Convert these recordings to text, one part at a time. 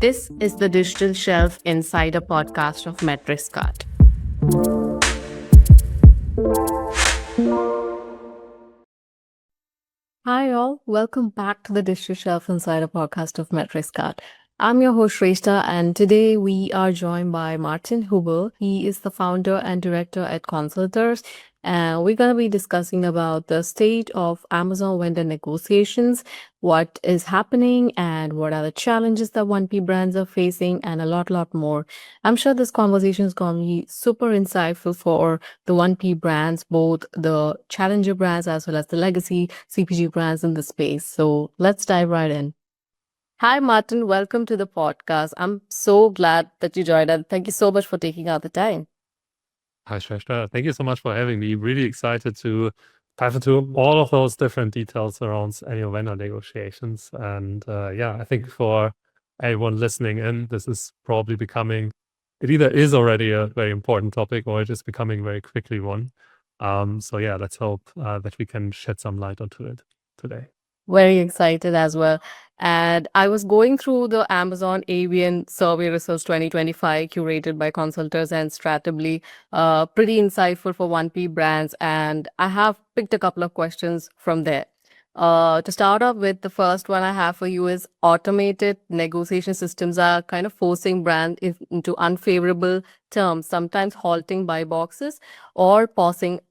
This is the Digital Shelf Insider podcast of Metrics Card. Hi all, welcome back to the Digital Shelf Insider podcast of Metrics Card. I'm your host Shrestha, and today we are joined by Martin Heubel. He is the founder and director at Consultors, and we're going to be discussing about the state of Amazon vendor negotiations, what is happening, and what are the challenges that 1P brands are facing, and a lot more. I'm sure this conversation is going to be super insightful for the 1P brands, both the challenger brands as well as the legacy CPG brands in the space. So let's dive right in. Hi, Martin. Welcome to the podcast. I'm so glad that you joined us. Thank you so much for taking out the time. Hi, Shrestha. Thank you so much for having me. Really excited to dive into all of those different details around annual vendor negotiations. And I think for everyone listening in, this is probably becoming, it either is already a very important topic or it is becoming very quickly one. Let's hope that we can shed some light onto it today. Very excited as well. And I was going through the Amazon Avian Survey Results 2025 curated by Consultors and Stratably, pretty insightful for 1P brands. And I have picked a couple of questions from there. To start off with, the first one I have for you is automated negotiation systems are kind of forcing brands into unfavorable terms, sometimes halting buy boxes or pausing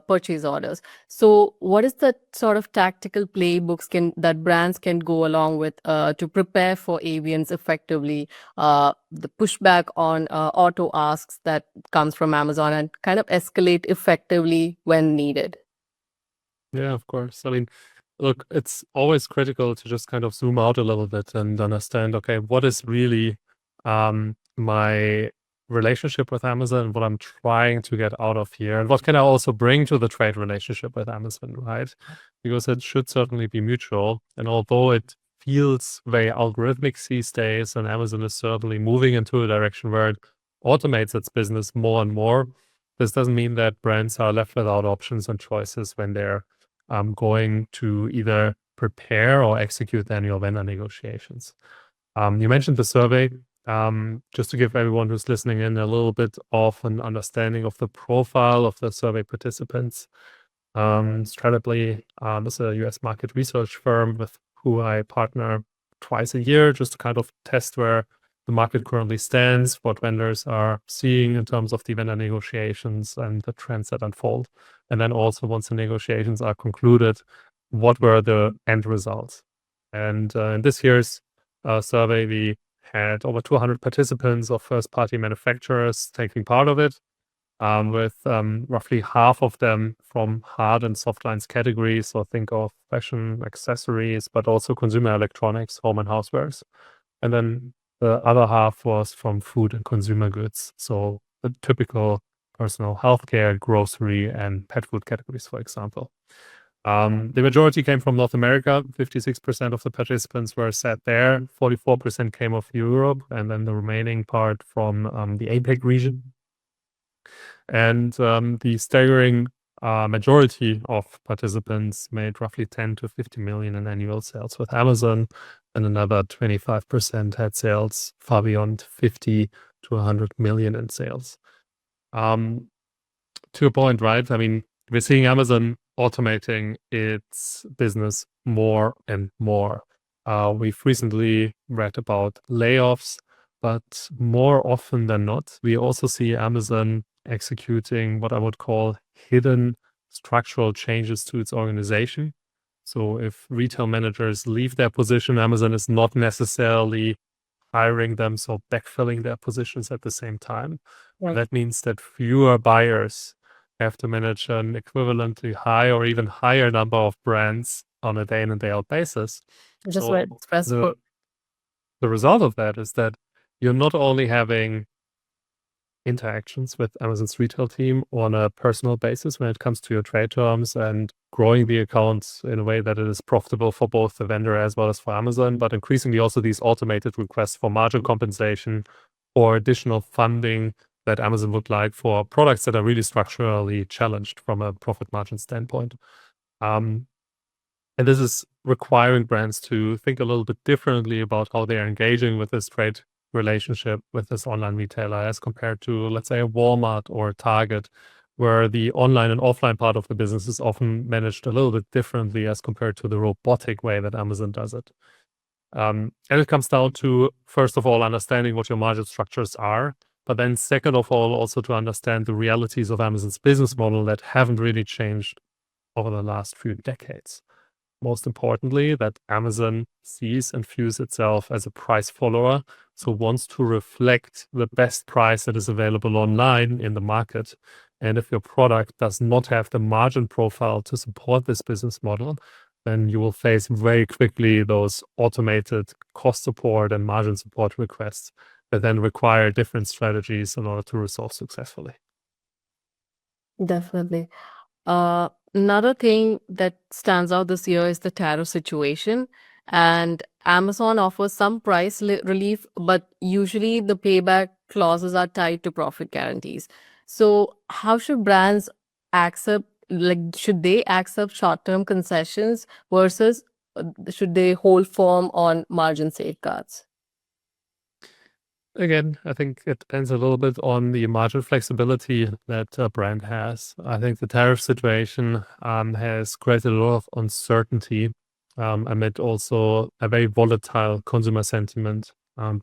purchase orders. So what is the sort of tactical playbooks that brands can go along with to prepare for avians effectively, the pushback on auto asks that comes from Amazon and kind of escalate effectively when needed? Yeah, of course. I mean, look, it's always critical to just kind of zoom out a little bit and understand, okay, what is really my relationship with Amazon, what I'm trying to get out of here, and what can I also bring to the trade relationship with Amazon, right? Because it should certainly be mutual. And although it feels very algorithmic these days, and Amazon is certainly moving into a direction where it automates its business more and more, this doesn't mean that brands are left without options and choices when they're going to either prepare or execute the annual vendor negotiations. You mentioned the survey. Just to give everyone who's listening in a little bit of an understanding of the profile of the survey participants. Stratably is a US market research firm with who I partner twice a year just to kind of test where the market currently stands, what vendors are seeing in terms of the vendor negotiations and the trends that unfold. And then also once the negotiations are concluded, what were the end results? And in this year's survey, we had over 200 participants of first-party manufacturers taking part of it, with roughly half of them from hard and soft lines categories. So think of fashion, accessories, but also consumer electronics, home and housewares. And then the other half was from food and consumer goods. So the typical personal healthcare, grocery, and pet food categories, for example. The majority came from North America. 56% of the participants were sat there. 44% came of Europe, and then the remaining part from the APAC region. And the staggering majority of participants made roughly 10 to 50 million in annual sales with Amazon, and another 25% had sales far beyond 50 to 100 million in sales. To a point, right? I mean, we're seeing Amazon automating its business more and more. We've recently read about layoffs, but more often than not, we also see Amazon executing what I would call hidden structural changes to its organization. So if retail managers leave their position, Amazon is not necessarily hiring them, so backfilling their positions at the same time. Right. That means that fewer buyers have to manage an equivalently high or even higher number of brands on a day in and day out basis. Just So very stressful. the result of that is that you're not only having interactions with Amazon's retail team on a personal basis when it comes to your trade terms and growing the accounts in a way that it is profitable for both the vendor as well as for Amazon, but increasingly also these automated requests for margin compensation or additional funding that Amazon would like for products that are really structurally challenged from a profit margin standpoint. And this is requiring brands to think a little bit differently about how they are engaging with this trade relationship with this online retailer as compared to, let's say, a Walmart or a Target, where the online and offline part of the business is often managed a little bit differently as compared to the robotic way that Amazon does it. And it comes down to, first of all, understanding what your margin structures are, but then second of all, also to understand the realities of Amazon's business model that haven't really changed over the last few decades. Most importantly, that Amazon sees and views itself as a price follower, so wants to reflect the best price that is available online in the market. And if your product does not have the margin profile to support this business model, then you will face very quickly those automated cost support and margin support requests that then require different strategies in order to resolve successfully. Definitely. Another thing that stands out this year is the tariff situation. And Amazon offers some price relief, but usually the payback clauses are tied to profit guarantees. So, how should brands accept, like, should they accept short-term concessions versus should they hold firm on margin safeguards? Again, I think it depends a little bit on the margin flexibility that a brand has. I think the tariff situation has created a lot of uncertainty amid also a very volatile consumer sentiment,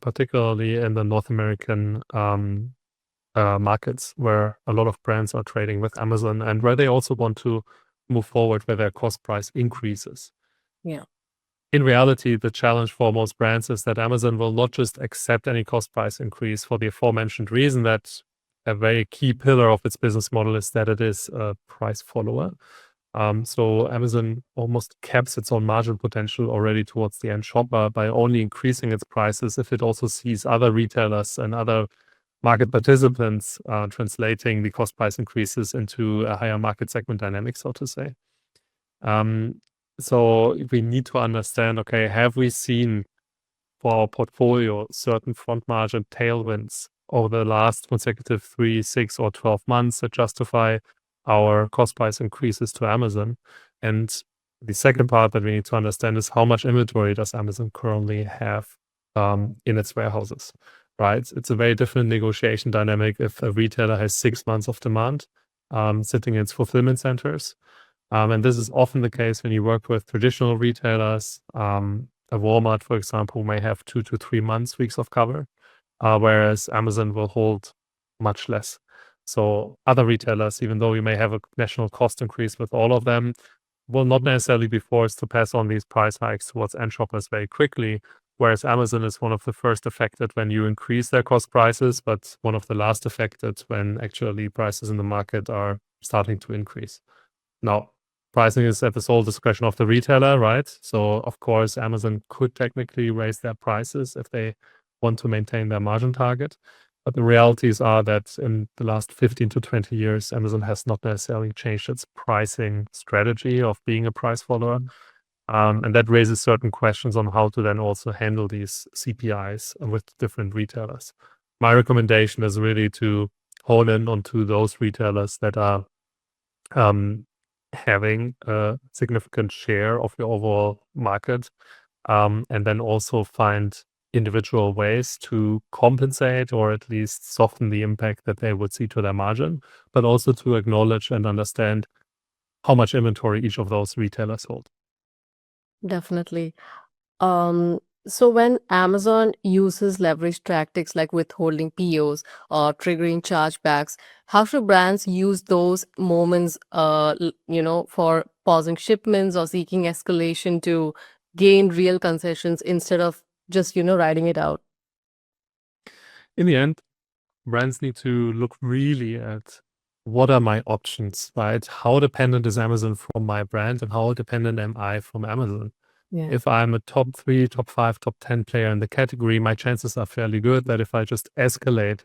particularly in the North American markets, where a lot of brands are trading with Amazon and where they also want to move forward with their cost price increases. Yeah. In reality, the challenge for most brands is that Amazon will not just accept any cost price increase for the aforementioned reason that a very key pillar of its business model is that it is a price follower. So Amazon almost caps its own margin potential already towards the end shopper by only increasing its prices if it also sees other retailers and other market participants translating the cost price increases into a higher market segment dynamic, so to say. So we need to understand, okay, have we seen for our portfolio certain front margin tailwinds over the last consecutive 3, 6, or 12 months that justify our cost price increases to Amazon? And the second part that we need to understand is how much inventory does Amazon currently have in its warehouses, right? It's a very different negotiation dynamic if a retailer has 6 months of demand sitting in its fulfillment centers. And this is often the case when you work with traditional retailers. A Walmart, for example, may have 2 to 3 months weeks of cover, whereas Amazon will hold much less. So other retailers, even though you may have a national cost increase with all of them, will not necessarily be forced to pass on these price hikes towards end shoppers very quickly, whereas Amazon is one of the first affected when you increase their cost prices, but one of the last affected when actually prices in the market are starting to increase. Now, pricing is at the sole discretion of the retailer, right? So, of course, Amazon could technically raise their prices if they want to maintain their margin target. But the realities are that in the last 15 to 20 years, Amazon has not necessarily changed its pricing strategy of being a price follower. And that raises certain questions on how to then also handle these CPIs with different retailers. My recommendation is really to hone in onto those retailers that are having a significant share of your overall market, and then also find individual ways to compensate or at least soften the impact that they would see to their margin, but also to acknowledge and understand how much inventory each of those retailers hold. Definitely. Um, so when Amazon uses leverage tactics like withholding POs or triggering chargebacks, how should brands use those moments, for pausing shipments or seeking escalation to gain real concessions instead of just, riding it out? In the end, brands need to look really at what are my options, right? How dependent is Amazon from my brand and how dependent am I from Amazon? Yeah. If I'm a top 3, top 5, top 10 player in the category, my chances are fairly good that if I just escalate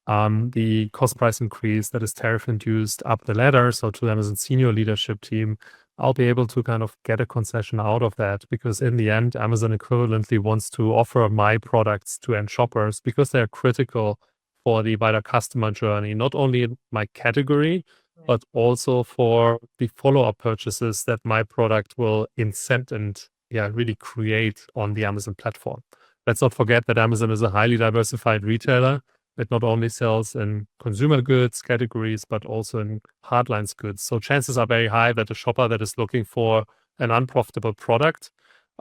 the cost price increase that is tariff induced up the ladder, so to Amazon senior leadership team, I'll be able to kind of get a concession out of that because in the end, Amazon equivalently wants to offer my products to end shoppers because they're critical for the wider customer journey, not only in my category, but also for the follow-up purchases that my product will incent and really create on the Amazon platform. Let's not forget that Amazon is a highly diversified retailer. It not only sells in consumer goods categories, but also in hardlines goods. So chances are very high that a shopper that is looking for an unprofitable product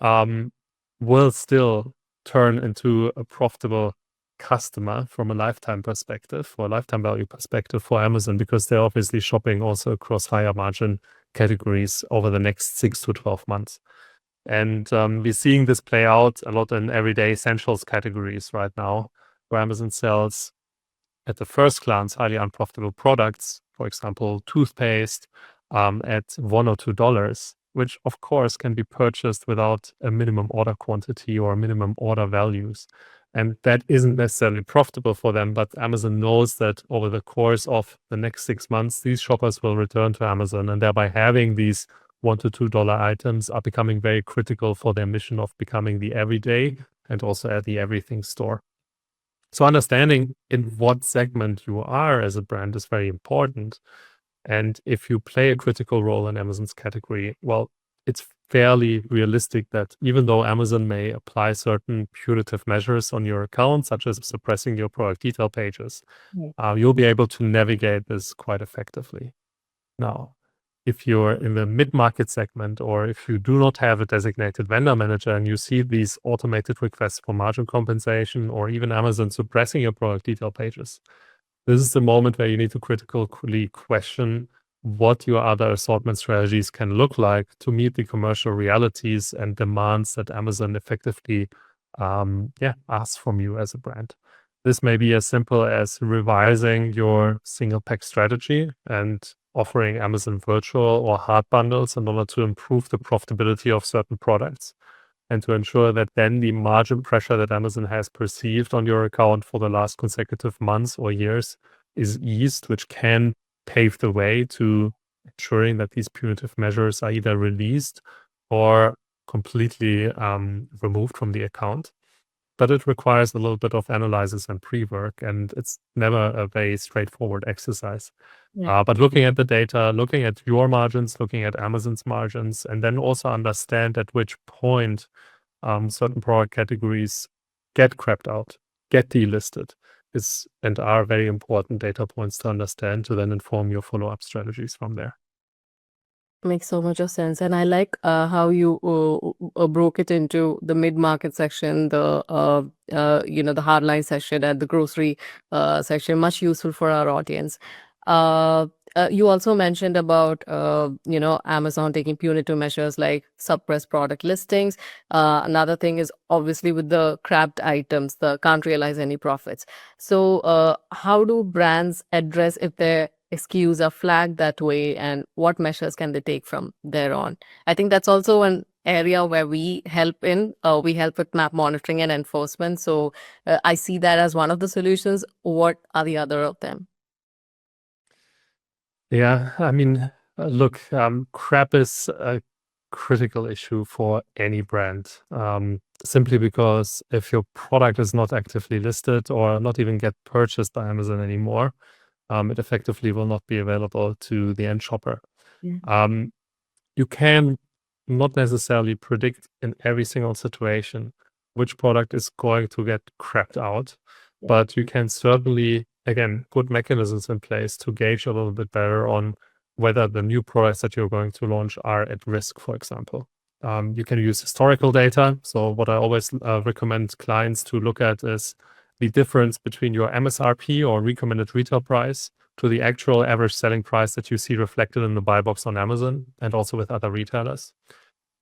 will still turn into a profitable customer from a lifetime perspective, or a lifetime value perspective for Amazon, because they're obviously shopping also across higher margin categories over the next 6 to 12 months. And we're seeing this play out a lot in everyday essentials categories right now, where Amazon sells, at the first glance, highly unprofitable products, for example, toothpaste, at $1 or $2, which of course can be purchased without a minimum order quantity or minimum order values. And that isn't necessarily profitable for them, but Amazon knows that over the course of the next 6 months, these shoppers will return to Amazon, and thereby having these $1 to $2 items are becoming very critical for their mission of becoming the everyday and also at the everything store. So understanding in what segment you are as a brand is very important. And if you play a critical role in Amazon's category, well, it's fairly realistic that even though Amazon may apply certain punitive measures on your account, such as suppressing your product detail pages, you'll be able to navigate this quite effectively. Now, if you're in the mid-market segment, or if you do not have a designated vendor manager and you see these automated requests for margin compensation, or even Amazon suppressing your product detail pages, this is the moment where you need to critically question what your other assortment strategies can look like to meet the commercial realities and demands that Amazon effectively asks from you as a brand. This may be as simple as revising your single pack strategy and offering Amazon virtual or hard bundles in order to improve the profitability of certain products, and to ensure that then the margin pressure that Amazon has perceived on your account for the last consecutive months or years is eased, which can pave the way to ensuring that these punitive measures are either released or completely removed from the account. But it requires a little bit of analysis and pre-work, and it's never a very straightforward exercise. But looking at the data, looking at your margins, looking at Amazon's margins, and then also understand at which point certain product categories get crapped out, get delisted, and are very important data points to understand, to then inform your follow-up strategies from there. Makes so much of sense. And I like how you broke it into the mid-market section, the the hardline section, and the grocery section. Much useful for our audience. You also mentioned about Amazon taking punitive measures like suppress product listings. Another thing is obviously with the crapped items, the can't realize any profits. So how do brands address if their SKUs are flagged that way, and what measures can they take from there on? I think that's also an area where we help in. We help with map monitoring and enforcement. So I see that as one of the solutions. What are the other of them? Yeah, I mean, look, crap is a critical issue for any brand, simply because if your product is not actively listed or not even get purchased by Amazon anymore, it effectively will not be available to the end shopper. Yeah. You can not necessarily predict in every single situation which product is going to get crapped out, but you can certainly, again, put mechanisms in place to gauge a little bit better on whether the new products that you're going to launch are at risk, for example. You can use historical data. So what I always recommend clients to look at is the difference between your MSRP, or recommended retail price, to the actual average selling price that you see reflected in the buy box on Amazon and also with other retailers.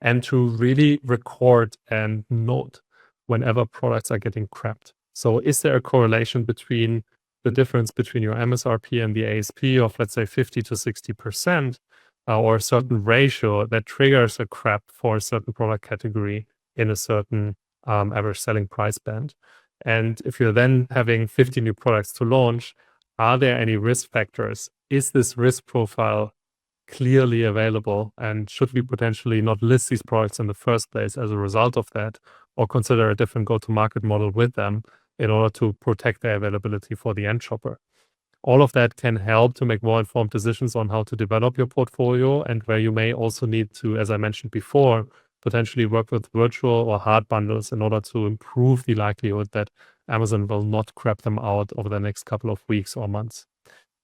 And to really record and note whenever products are getting crapped. So is there a correlation between the difference between your MSRP and the ASP of, let's say, 50 to 60%, or a certain ratio that triggers a crap for a certain product category in a certain average selling price band? And if you're then having 50 new products to launch, are there any risk factors? Is this risk profile clearly available? And should we potentially not list these products in the first place as a result of that, or consider a different go-to-market model with them in order to protect their availability for the end shopper? All of that can help to make more informed decisions on how to develop your portfolio, and where you may also need to, as I mentioned before, potentially work with virtual or hard bundles in order to improve the likelihood that Amazon will not crap them out over the next couple of weeks or months.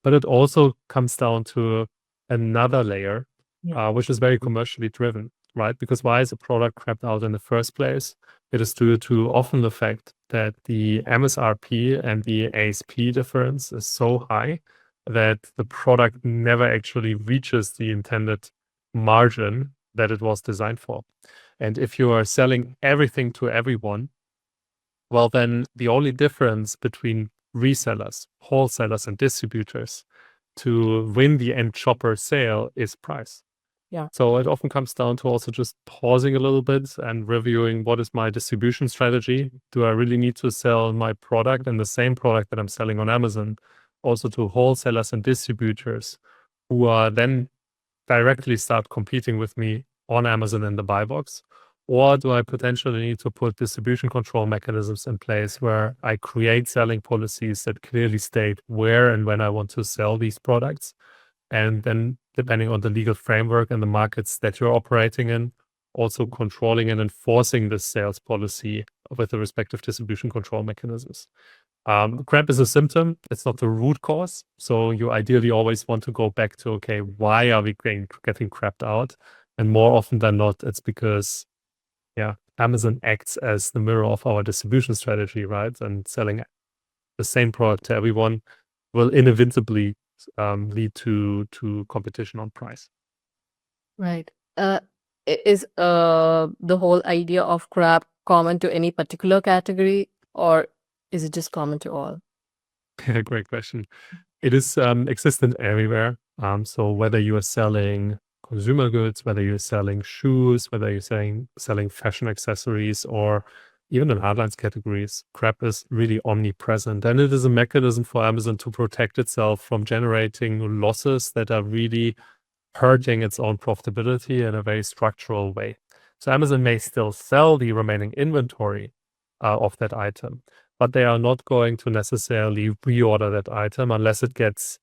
But it also comes down to another layer, which is very commercially driven, right? Because why is a product crapped out in the first place? It is due to often the fact that the MSRP and the ASP difference is so high that the product never actually reaches the intended margin that it was designed for. And if you are selling everything to everyone, well, then the only difference between resellers, wholesalers, and distributors to win the end shopper sale is price. Yeah. So it often comes down to also just pausing a little bit and reviewing what is my distribution strategy. Do I really need to sell my product and the same product that I'm selling on Amazon also to wholesalers and distributors who are then directly start competing with me on Amazon in the buy box? Or do I potentially need to put distribution control mechanisms in place where I create selling policies that clearly state where and when I want to sell these products? And then, depending on the legal framework and the markets that you're operating in, also controlling and enforcing the sales policy with the respective distribution control mechanisms. Cramp is a symptom. It's not the root cause. So you ideally always want to go back to, okay, why are we getting crapped out? And more often than not, it's because, Amazon acts as the mirror of our distribution strategy, right? And selling the same product to everyone will inevitably lead to competition on price. Right. Is the whole idea of crap common to any particular category, or is it just common to all? Great question. It is existent everywhere. So whether you are selling consumer goods, whether you're selling shoes, whether you're selling fashion accessories, or even in hardlines categories, crap is really omnipresent. And it is a mechanism for Amazon to protect itself from generating losses that are really hurting its own profitability in a very structural way. So Amazon may still sell the remaining inventory of that item, but they are not going to necessarily reorder that item unless it gets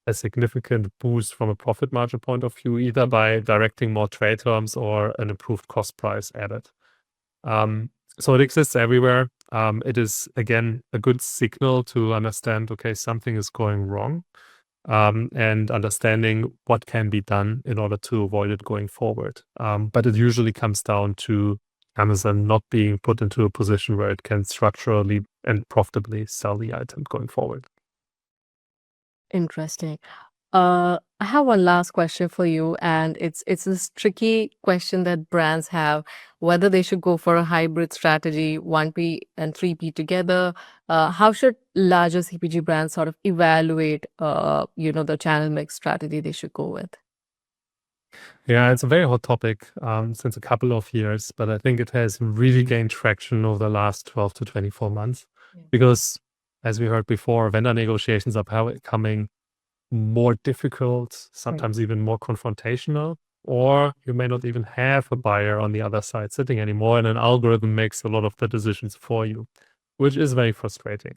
a significant boost from a profit margin point of view, either by directing more trade terms or an improved cost price added. So it exists everywhere. It is, again, a good signal to understand, okay, something is going wrong, and understanding what can be done in order to avoid it going forward. But it usually comes down to Amazon not being put into a position where it can structurally and profitably sell the item going forward. Interesting. I have one last question for you, and it's this tricky question that brands have, whether they should go for a hybrid strategy, 1P and 3P together. How should larger CPG brands sort of evaluate, the channel mix strategy they should go with? Yeah, it's a very hot topic since a couple of years, but I think it has really gained traction over the last 12 to 24 months Yeah. because, as we heard before, vendor negotiations are becoming more difficult, sometimes even more confrontational, or you may not even have a buyer on the other side sitting anymore, and an algorithm makes a lot of the decisions for you, which is very frustrating.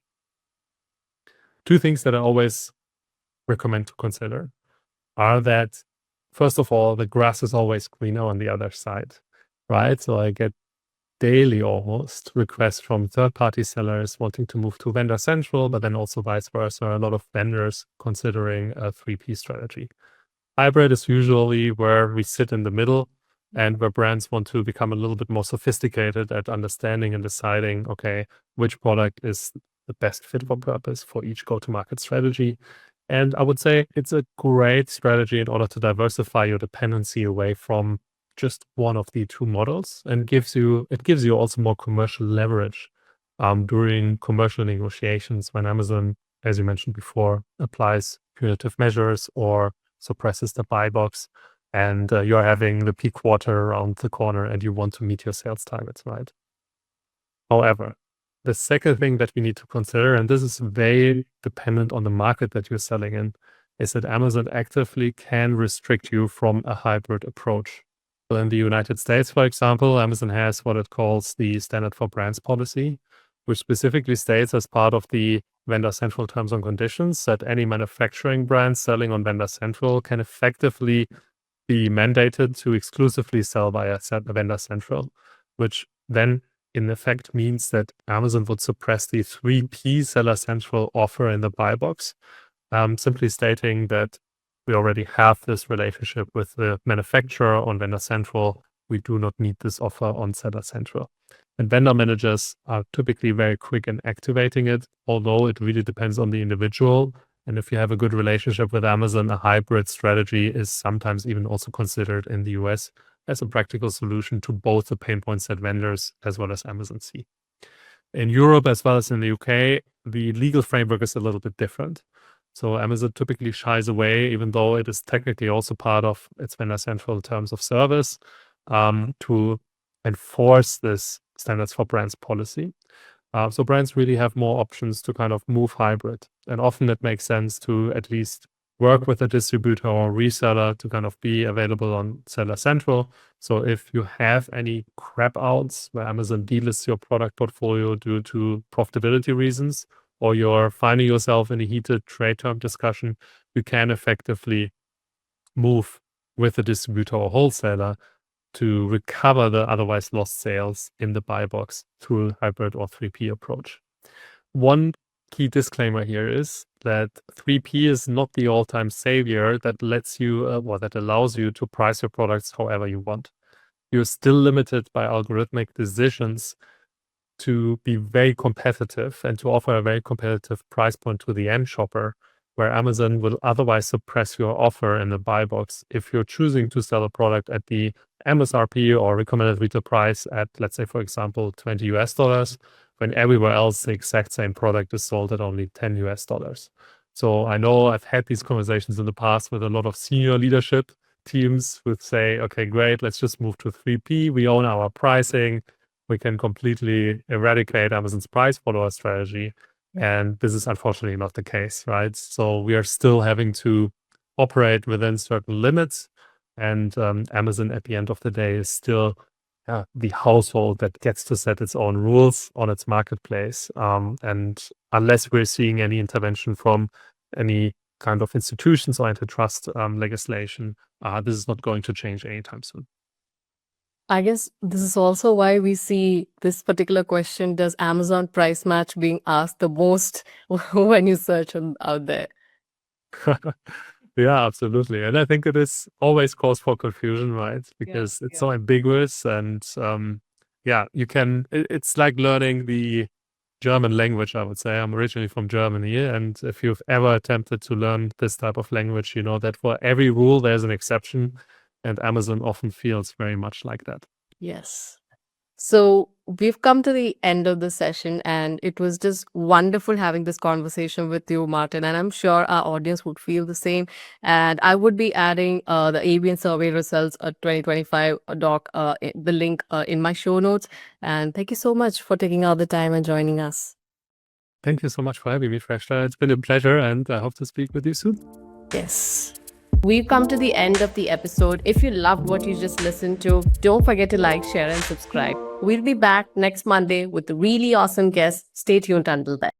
Two things that I always recommend to consider are that, first of all, the grass is always greener on the other side, right? So I get daily almost requests from third-party sellers wanting to move to vendor central, but then also vice versa. A lot of vendors considering a 3P strategy. Hybrid is usually where we sit in the middle and where brands want to become a little bit more sophisticated at understanding and deciding, okay, which product is the best fit for purpose for each go-to-market strategy. And I would say it's a great strategy in order to diversify your dependency away from just one of the two models, and gives you also more commercial leverage during commercial negotiations when Amazon, as you mentioned before, applies punitive measures or suppresses the buy box, and you're having the peak quarter around the corner and you want to meet your sales targets, right? However, the second thing that we need to consider, and this is very dependent on the market that you're selling in, is that Amazon actively can restrict you from a hybrid approach. So in the United States, for example, Amazon has what it calls the Standard for Brands policy, which specifically states as part of the Vendor Central terms and conditions that any manufacturing brand selling on Vendor Central can effectively be mandated to exclusively sell via Vendor Central, which then in effect means that Amazon would suppress the 3P Seller Central offer in the buy box, simply stating that we already have this relationship with the manufacturer on Vendor Central. We do not need this offer on Seller Central. And vendor managers are typically very quick in activating it, although it really depends on the individual. And if you have a good relationship with Amazon, a hybrid strategy is sometimes even also considered in the US as a practical solution to both the pain points that vendors as well as Amazon see. In Europe, as well as in the UK, the legal framework is a little bit different. So Amazon typically shies away, even though it is technically also part of its Vendor Central terms of service, to enforce this standards for brands policy. So brands really have more options to kind of move hybrid. And often it makes sense to at least work with a distributor or reseller to kind of be available on Seller Central. So if you have any crap outs where Amazon delists your product portfolio due to profitability reasons, or you're finding yourself in a heated trade term discussion, you can effectively move with a distributor or wholesaler to recover the otherwise lost sales in the buy box through a hybrid or 3P approach. One key disclaimer here is that 3P is not the all-time savior that lets you or that allows you to price your products however you want. You're still limited by algorithmic decisions to be very competitive and to offer a very competitive price point to the end shopper, where Amazon will otherwise suppress your offer in the buy box if you're choosing to sell a product at the MSRP or recommended retail price at, let's say, for example, $20 US, when everywhere else the exact same product is sold at only $10 US. So I know I've had these conversations in the past with a lot of senior leadership teams who say, okay, great, let's just move to 3P. We own our pricing. We can completely eradicate Amazon's price follower strategy. And this is unfortunately not the case, right? So we are still having to operate within certain limits. And Amazon at the end of the day is still the household that gets to set its own rules on its marketplace. And unless we're seeing any intervention from any kind of institutions or antitrust legislation, this is not going to change anytime soon. I guess this is also why we see this particular question, does Amazon price match, being asked the most when you search out there. Yeah, absolutely. And I think it is always cause for confusion, right? Because it's so ambiguous and you can, it's like learning the German language, I would say. I'm originally from Germany. And if you've ever attempted to learn this type of language, you know that for every rule, there's an exception. And Amazon often feels very much like that. Yes. So we've come to the end of the session, and it was just wonderful having this conversation with you, Martin. And I'm sure our audience would feel the same. And I would be adding the ABN survey results 2025 doc, the link in my show notes. And thank you so much for taking out the time and joining us. Thank you so much for having me, Freshta. It's been a pleasure, and I hope to speak with you soon. Yes. We've come to the end of the episode. If you loved what you just listened to, don't forget to like, share, and subscribe. We'll be back next Monday with a really awesome guest. Stay tuned until then.